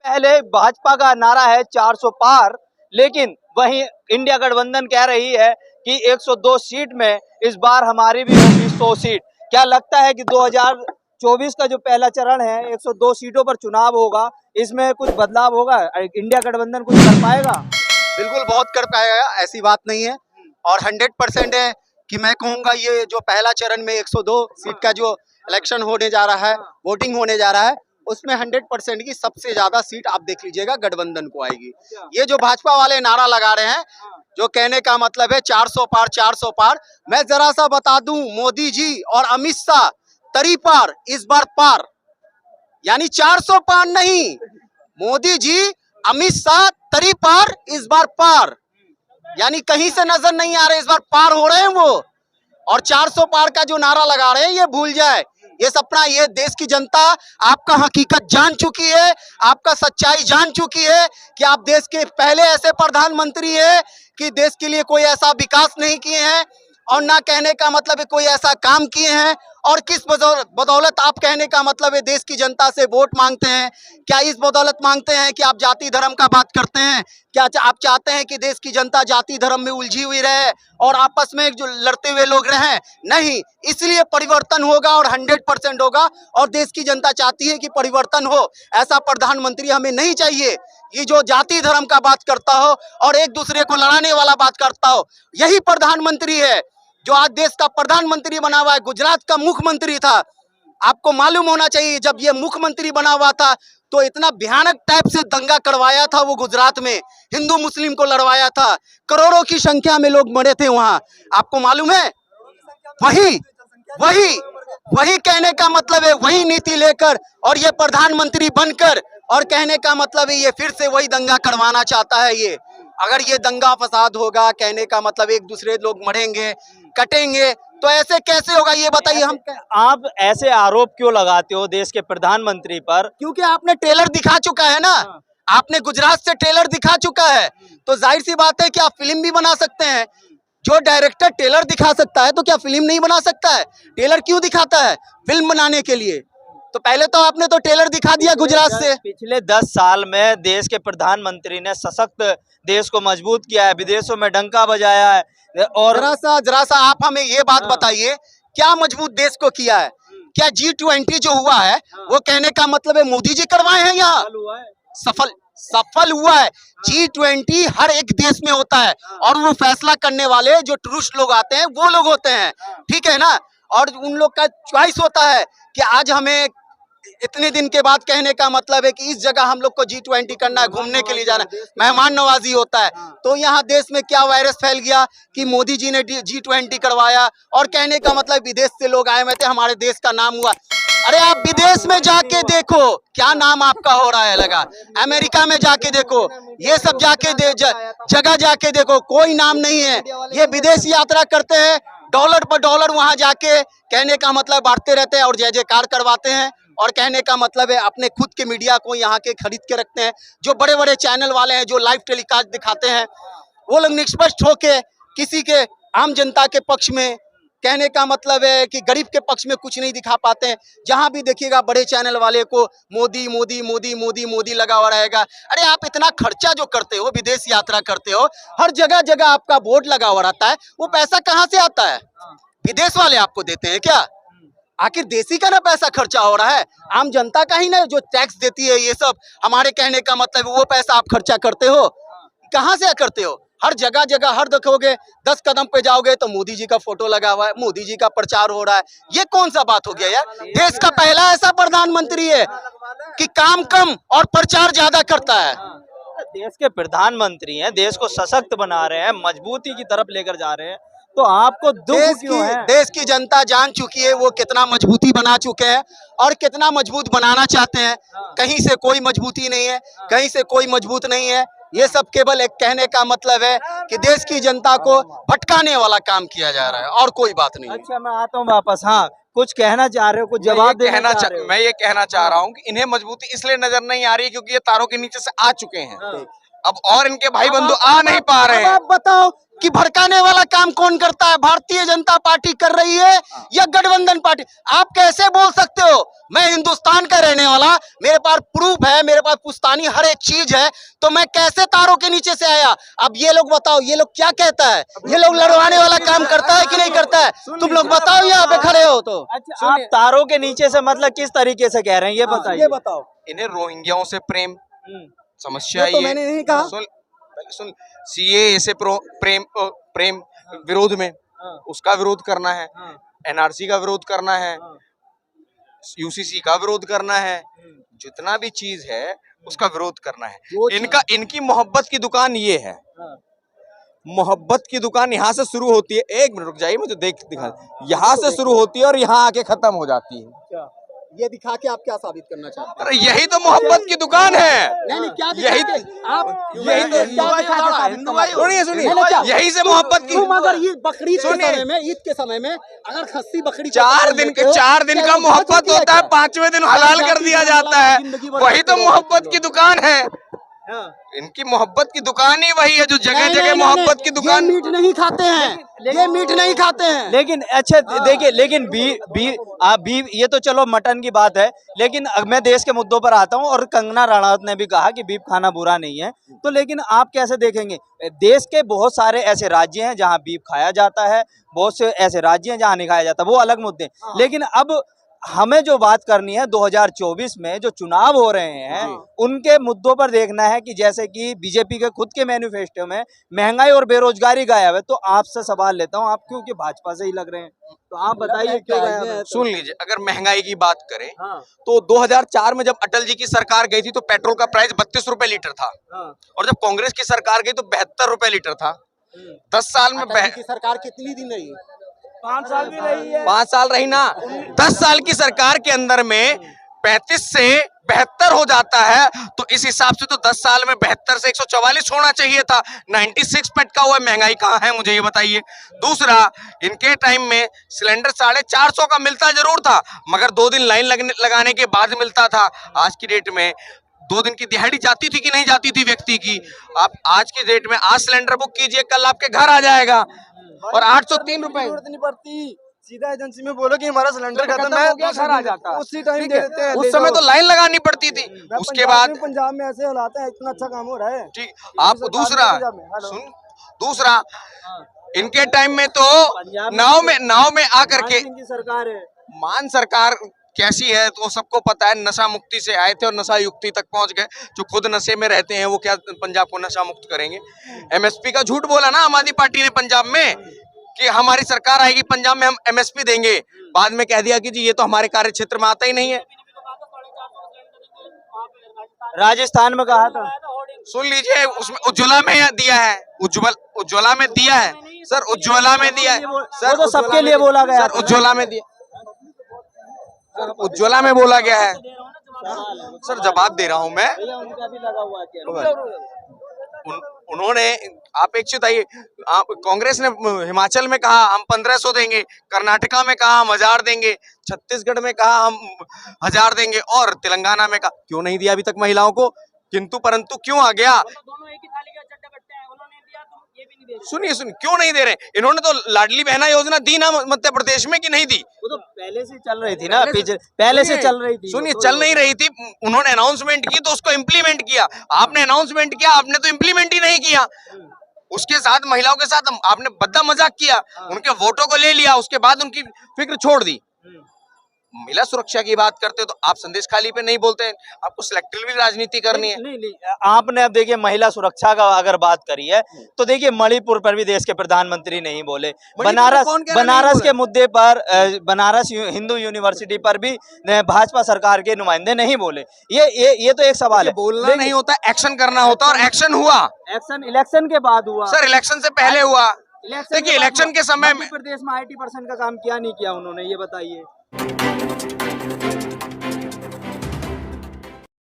पहले भाजपा का नारा है 400 पार, लेकिन वहीं इंडिया गठबंधन कह रही है कि 102 सीट में इस बार हमारी भी होगी 100 सीट। क्या लगता है कि 2024 का जो पहला चरण है 102 सीटों पर चुनाव होगा, इसमें कुछ बदलाव होगा? इंडिया गठबंधन कुछ कर पाएगा? बिल्कुल बहुत कर पाएगा, ऐसी बात नहीं है। और 100% है कि मैं कहूंगा ये जो पहला चरण में 102 सीट का जो इलेक्शन होने जा रहा है, वोटिंग होने जा रहा है, उसमें 100% की सबसे ज्यादा सीट आप देख लीजिएगा गठबंधन को आएगी। ये जो भाजपा वाले नारा लगा रहे हैं, जो कहने का मतलब है 400 पार 400 पार, मैं जरा सा बता दूं, मोदी जी और अमित शाह तरी पार इस बार पार, यानी 400 पार नहीं, मोदी जी अमित शाह तरी पार इस बार पार, यानी कहीं से नजर नहीं आ रहे, इस बार पार हो रहे हैं वो। और 400 पार का जो नारा लगा रहे हैं ये भूल जाए, ये सपना, ये देश की जनता आपका हकीकत जान चुकी है, आपका सच्चाई जान चुकी है कि आप देश के पहले ऐसे प्रधानमंत्री है कि देश के लिए कोई ऐसा विकास नहीं किए हैं, और ना कहने का मतलब है कोई ऐसा काम किए हैं। और किस बदौलत आप कहने का मतलब है देश की जनता से वोट मांगते हैं? क्या इस बदौलत मांगते हैं कि आप जाति धर्म का बात करते हैं? क्या आप चाहते हैं कि देश की जनता जाति धर्म में उलझी हुई रहे और आपस में जो लड़ते हुए लोग रहें? नहीं, इसलिए परिवर्तन होगा और 100% होगा। और देश की जनता चाहती है कि परिवर्तन हो, ऐसा प्रधानमंत्री हमें नहीं चाहिए ये जो जाति धर्म का बात करता हो और एक दूसरे को लड़ाने वाला बात करता हो। यही प्रधानमंत्री है जो आज देश का प्रधानमंत्री बना हुआ है। गुजरात का मुख्यमंत्री था, आपको मालूम होना चाहिए, जब ये मुख्यमंत्री बना हुआ था तो इतना भयानक टाइप से दंगा करवाया था वो गुजरात में, हिंदू मुस्लिम को लड़वाया था, करोड़ों की संख्या में लोग मरे थे वहां, आपको मालूम है। वही वही वही कहने का मतलब है, वही नीति लेकर और ये प्रधानमंत्री बनकर, और कहने का मतलब है ये फिर से वही दंगा करवाना चाहता है। ये अगर ये दंगा फसाद होगा, कहने का मतलब एक दूसरे लोग मरेंगे कटेंगे, तो ऐसे कैसे होगा ये बताइए। हम आप ऐसे आरोप क्यों लगाते हो देश के प्रधानमंत्री पर? क्योंकि आपने ट्रेलर दिखा चुका है ना, आपने गुजरात से ट्रेलर दिखा चुका है, तो जाहिर सी बात है कि आप फिल्म भी बना सकते हैं। जो डायरेक्टर ट्रेलर दिखा सकता है तो क्या फिल्म नहीं बना सकता है? ट्रेलर क्यों दिखाता है? फिल्म बनाने के लिए। तो पहले तो आपने तो ट्रेलर दिखा दिया गुजरात से। पिछले 10 साल में देश के प्रधानमंत्री ने सशक्त देश को मजबूत किया है, विदेशों में डंका बजाया है। और जरा सा आप हमें ये बात बताइए, क्या मजबूत देश को किया है? क्या G20 जो हुआ है वो कहने का मतलब है मोदी जी करवाए हैं? यहाँ सफल हुआ है। G20 हर एक देश में होता है और वो फैसला करने वाले जो टूरिस्ट लोग आते हैं वो लोग होते हैं, ठीक है ना। और उन लोग का चॉइस होता है कि आज हमें इतने दिन के बाद, कहने का मतलब है कि इस जगह हम लोग को G20 करना है, घूमने के लिए जाना है, मेहमान नवाजी होता है। तो यहाँ देश में क्या वायरस फैल गया कि मोदी जी ने G20 करवाया, और कहने का मतलब विदेश से लोग आए हुए थे, हमारे देश का नाम हुआ। अरे आप विदेश में जाके देखो क्या नाम आपका हो रहा है लगा, अमेरिका में जाके देखो, ये सब जाके जगह जाके देखो, कोई नाम नहीं है। ये विदेश यात्रा करते हैं, डॉलर पर डॉलर वहां जाके कहने का मतलब बांटते रहते हैं और जय जयकार करवाते हैं। और कहने का मतलब है अपने खुद के मीडिया को यहाँ के खरीद के रखते हैं। जो बड़े बड़े चैनल वाले हैं जो लाइव टेलीकास्ट दिखाते हैं, वो लोग निष्पक्ष होके किसी के आम जनता के पक्ष में, कहने का मतलब है कि गरीब के पक्ष में कुछ नहीं दिखा पाते हैं। जहां भी देखिएगा बड़े चैनल वाले को मोदी मोदी मोदी मोदी मोदी लगा हुआ रहेगा। अरे आप इतना खर्चा जो करते हो, विदेश यात्रा करते हो, हर जगह जगह आपका बोर्ड लगा हुआ रहता है, वो पैसा कहाँ से आता है? विदेश वाले आपको देते हैं क्या? आखिर देसी का ना पैसा खर्चा हो रहा है, आम जनता का ही ना जो टैक्स देती है, ये सब हमारे कहने का मतलब वो पैसा आप खर्चा करते हो, कहाँ से करते हो? हर जगह जगह हर देखोगे 10 कदम पे जाओगे तो मोदी जी का फोटो लगा हुआ है, मोदी जी का प्रचार हो रहा है। ये कौन सा बात हो गया यार? देश का पहला ऐसा प्रधानमंत्री है कि काम कम और प्रचार ज्यादा करता है। देश के प्रधानमंत्री हैं, देश को सशक्त बना रहे हैं, मजबूती की तरफ लेकर जा रहे हैं, तो आपको दुख क्यों है? देश की जनता जान चुकी है वो कितना मजबूती बना चुके हैं और कितना मजबूत बनाना चाहते हैं। कहीं से कोई मजबूती नहीं है, कहीं से कोई मजबूत नहीं है। ये सब केवल एक कहने का मतलब है कि देश की जनता को भटकाने वाला काम किया जा रहा है और कोई बात नहीं। अच्छा, मैं आता हूँ वापस। हाँ, कुछ कहना चाह रहे हो, कुछ जवाब देना चाह रहे हो? मैं ये कहना चाह रहा हूँ कि इन्हें मजबूती इसलिए नजर नहीं आ रही क्योंकि ये तारों के नीचे से आ चुके हैं। अब और इनके भाई बंधु आ नहीं पा रहे हैं। आप बताओ कि भड़काने वाला काम कौन करता है? भारतीय जनता पार्टी कर रही है या गठबंधन पार्टी? आप कैसे बोल सकते हो? मैं हिंदुस्तान का रहने वाला, मेरे पास प्रूफ है, मेरे पास पुश्तानी हर एक चीज है, तो मैं कैसे तारों के नीचे से आया? अब ये लोग बताओ, ये लोग क्या कहता है? ये लोग लड़वाने वाला काम करता है कि नहीं करता है? तुम लोग बताओ, यहाँ पे खड़े हो तो। अच्छा, आप तारों के नीचे से मतलब किस तरीके से कह रहे हैं, ये बताइए। ये बताओ। इन्हें रोहिंग्याओं से प्रेम, समस्या ये तो ये मैंने नहीं कहा। सुन सीएए से प्रेम विरोध में उसका विरोध करना है, एनआरसी का विरोध करना है, यूसीसी का विरोध करना है, जितना भी चीज है उसका विरोध करना है। इनकी मोहब्बत की दुकान ये है, मोहब्बत की दुकान यहाँ से शुरू होती है। एक मिनट रुक जाइए, मुझे दिखा। यहाँ से शुरू होती है और यहाँ आके खत्म हो जाती है। ये दिखा के आप क्या साबित करना चाहते हैं? अरे यही तो मोहब्बत की दुकान है। नहीं, क्या यही दिखा के? आप यही तो सुनिए यही से मोहब्बत की। अगर ये बकरीद के समय में, ईद के समय में अगर खस्सी बकरी 4 दिन का मोहब्बत होता है, 5वें दिन हलाल कर दिया जाता है, वही तो मोहब्बत की दुकान है। इनकी मोहब्बत की दुकान ही वही है जो जगह जगह मोहब्बत की दुकान। मीट नहीं खाते हैं, ये मीट नहीं खाते हैं। लेकिन अच्छा देखिए, लेकिन बीफ ये तो चलो मटन की बात है, लेकिन मैं देश के मुद्दों पर आता हूं, और कंगना रणावत ने भी कहा कि बीफ खाना बुरा नहीं है। तो लेकिन आप कैसे देखेंगे? देश के बहुत सारे ऐसे राज्य हैं जहां बीफ खाया जाता है, बहुत से ऐसे राज्य हैं जहां नहीं खाया जाता, वो अलग मुद्दे। लेकिन अब हमें जो बात करनी है 2024 में जो चुनाव हो रहे हैं, उनके मुद्दों पर देखना है कि जैसे कि बीजेपी के खुद के मैनिफेस्टो में महंगाई और बेरोजगारी गायब है। तो आपसे सवाल लेता हूं, आप क्योंकि भाजपा से ही लग रहे हैं, तो आप बताइए क्यों गायब है? सुन लीजिए, अगर महंगाई की बात करें तो 2004 में जब अटल जी की सरकार गई थी तो पेट्रोल का प्राइस 32 रुपए लीटर था, और जब कांग्रेस की सरकार गई तो 72 रुपए लीटर था। 10 साल में की सरकार कितनी दिन रही? 5 साल भी रही है। 5 साल रही ना। 10 साल की सरकार के अंदर में 35 से 72 हो जाता है, तो इस हिसाब से तो 10 साल में 72 से 144 होना चाहिए था। 96 पटका हुआ महंगाई कहाँ है, मुझे ये बताइए। दूसरा, इनके टाइम में सिलेंडर 450 का मिलता जरूर था, मगर 2 दिन लाइन लगाने के बाद मिलता था। आज की डेट में 2 दिन की दिहाड़ी जाती थी कि नहीं जाती थी व्यक्ति की? आप आज की डेट में आज सिलेंडर बुक कीजिए, कल आपके घर आ जाएगा, और 803 रुपए। जरूरत नहीं पड़ती, सीधा एजेंसी में बोलो कि हमारा सिलेंडर खत्म है, घर आ जाता। उसी टाइम दे देते हैं। उस समय तो लाइन लगानी पड़ती थी। उसके बाद पंजाब में ऐसे हालात है, इतना अच्छा काम हो रहा है। ठीक, आप दूसरा इनके टाइम में तो नाव में आकर के सरकार है। मान सरकार कैसी है तो सबको पता है। नशा मुक्ति से आए थे और नशा युक्ति तक पहुंच गए। जो खुद नशे में रहते हैं वो क्या पंजाब को नशा मुक्त करेंगे? एमएसपी का झूठ बोला ना आम आदमी पार्टी ने पंजाब में कि हमारी सरकार आएगी पंजाब में हम एमएसपी देंगे, बाद में कह दिया कि जी ये तो हमारे कार्य क्षेत्र में आता ही नहीं है। राजस्थान में कहा था। सुन लीजिए, उसमें उज्ज्वला में दिया है, उज्ज्वला में दिया है सर, उज्ज्वला में दिया है सर, तो सबके लिए बोला गया, उज्ज्वला में दिया, उज्ज्वला में बोला गया है सर। जवाब दे रहा हूं मैं। उन्होंने अपेक्षित आई, कांग्रेस ने हिमाचल में कहा हम 1500 देंगे, कर्नाटका में कहा हम 1000 देंगे, छत्तीसगढ़ में कहा हम 1000 देंगे, और तेलंगाना में कहा। क्यों नहीं दिया अभी तक महिलाओं को? किंतु परंतु क्यों आ गया? सुनिए क्यों नहीं दे रहे? इन्होंने तो लाडली बहना योजना दी ना मध्य प्रदेश में, कि नहीं दी? वो तो पहले से चल रही थी ना, पहले से चल रही थी। सुनिए, चल नहीं रही थी, उन्होंने अनाउंसमेंट की तो उसको इम्प्लीमेंट किया। आपने अनाउंसमेंट किया, आपने तो इम्प्लीमेंट ही नहीं किया। उसके साथ महिलाओं के साथ आपने बद्दा मजाक किया, उनके वोटों को ले लिया, उसके बाद उनकी फिक्र छोड़ दी। महिला सुरक्षा की बात करते हो तो आप संदेश खाली पे नहीं बोलते हैं, आपको सिलेक्टिव राजनीति करनी है। नहीं, आपने अब देखिए महिला सुरक्षा का अगर बात करी है तो देखिए मणिपुर पर भी देश के प्रधानमंत्री नहीं बोले। बनारस के मुद्दे पर, बनारस हिंदू यूनिवर्सिटी पर भी भाजपा सरकार के नुमाइंदे नहीं बोले। ये तो एक सवाल है। बोलना नहीं होता, एक्शन करना होता, और एक्शन हुआ। एक्शन इलेक्शन के बाद हुआ सर, इलेक्शन से पहले हुआ। देखिए, इलेक्शन के समय में प्रदेश में 80% का काम किया नहीं किया उन्होंने, ये बताइए।